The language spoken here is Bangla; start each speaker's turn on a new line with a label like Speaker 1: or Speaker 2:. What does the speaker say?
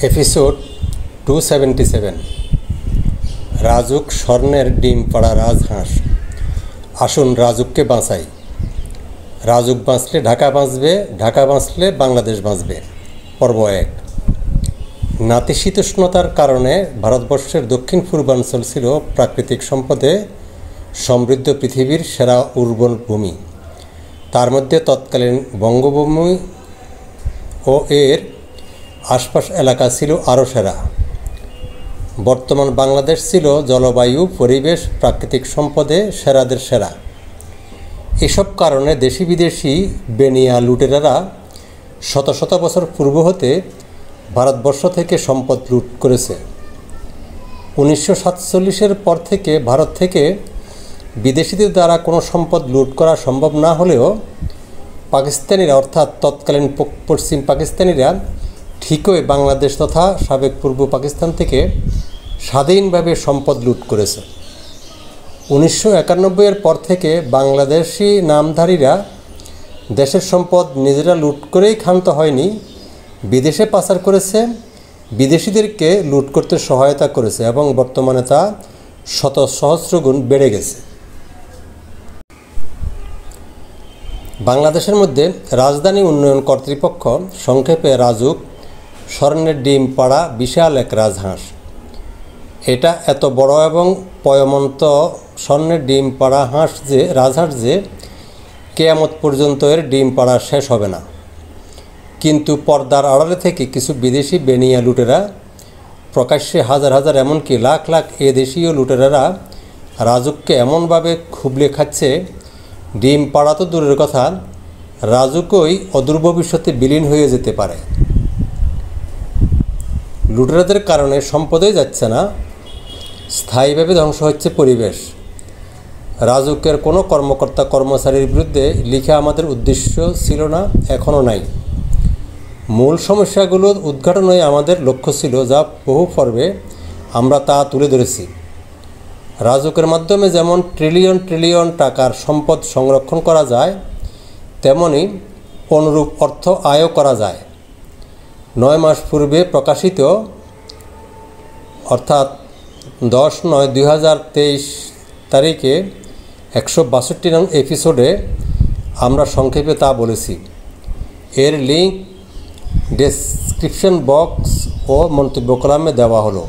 Speaker 1: এপিসোড 277 রাজুক স্বর্ণের ডিম পাড়া রাজহাঁস। আসুন রাজুককে বাঁচাই। রাজুক বাঁচলে ঢাকা বাঁচবে, ঢাকা বাঁচলে বাংলাদেশ বাঁচবে। পর্ব 1। নাতিশীতোষ্ণতার কারণে ভারতবর্ষের দক্ষিণ পূর্বাঞ্চল ছিল প্রাকৃতিক সম্পদে সমৃদ্ধ পৃথিবীর সেরা উর্বর ভূমি। তার মধ্যে তৎকালীন বঙ্গভূমি ও এর আশপাশ এলাকা ছিল আরও সেরা। বর্তমান বাংলাদেশ ছিল জলবায়ু, পরিবেশ, প্রাকৃতিক সম্পদে সেরাদের সেরা। এসব কারণে দেশি বিদেশি বেনিয়া লুটেরারা শত শত বছর পূর্ব হতে ভারতবর্ষ থেকে সম্পদ লুট করেছে। 1947-এর পর থেকে ভারত থেকে বিদেশিদের দ্বারা কোনো সম্পদ লুট করা সম্ভব না হলেও পাকিস্তানিরা অর্থাৎ তৎকালীন পশ্চিম পাকিস্তানিরা ঠিকই বাংলাদেশ তথা সাবেক পূর্ব পাকিস্তান থেকে স্বাধীনভাবে সম্পদ লুট করেছে। 1991-এর পর থেকে বাংলাদেশি নামধারীরা দেশের সম্পদ নিজেরা লুট করেই ক্ষান্ত হয়নি, বিদেশে পাচার করেছে, বিদেশিদেরকে লুট করতে সহায়তা করেছে এবং বর্তমানে তা শত সহস্র গুণ বেড়ে গেছে। বাংলাদেশের মধ্যে রাজধানী উন্নয়ন কর্তৃপক্ষ, সংক্ষেপে রাজুক, স্বর্ণের ডিম পাড়া বিশাল এক রাজহাঁস। এটা এত বড় এবং পয়মন্ত স্বর্ণের ডিম পাড়া রাজহাঁস যে কেয়ামত পর্যন্ত এর ডিম পাড়া শেষ হবে না। কিন্তু পর্দার আড়ালে থেকে কিছু বিদেশি বেনিয়া লুটেরা প্রকাশ্যে হাজার হাজার এমনকি লাখ লাখ দেশীয় লুটেরারা রাজুককে এমনভাবে খুবলে খাচ্ছে, ডিম পাড়া তো দূরের কথা, রাজুকই অদূর ভবিষ্যতে বিলীন হয়ে যেতে পারে। লুটেরাদের কারণে সম্পদই যাচ্ছে না, স্থায়ীভাবে ধ্বংস হচ্ছে পরিবেশ। রাজুকের কোনো কর্মকর্তা কর্মচারীর বিরুদ্ধে লিখা আমাদের উদ্দেশ্য ছিল না, এখনও নাই। মূল সমস্যাগুলো উদ্ঘাটনই আমাদের লক্ষ্য ছিল, যা বহু পর্বে আমরা তা তুলে ধরেছি। রাজুকের মাধ্যমে যেমন ট্রিলিয়ন ট্রিলিয়ন টাকার সম্পদ সংরক্ষণ করা যায়, তেমনি অনুরূপ অর্থ আয়ও করা যায়। 9 মাস পূর্বে প্রকাশিত অর্থাৎ 10/9/2023 তারিখে 162 নং এপিসোডে আমরা সংক্ষেপে তা বলেছি। এর লিঙ্ক ডেসক্রিপশন বক্স ও মন্তব্য কলামে দেওয়া হলো।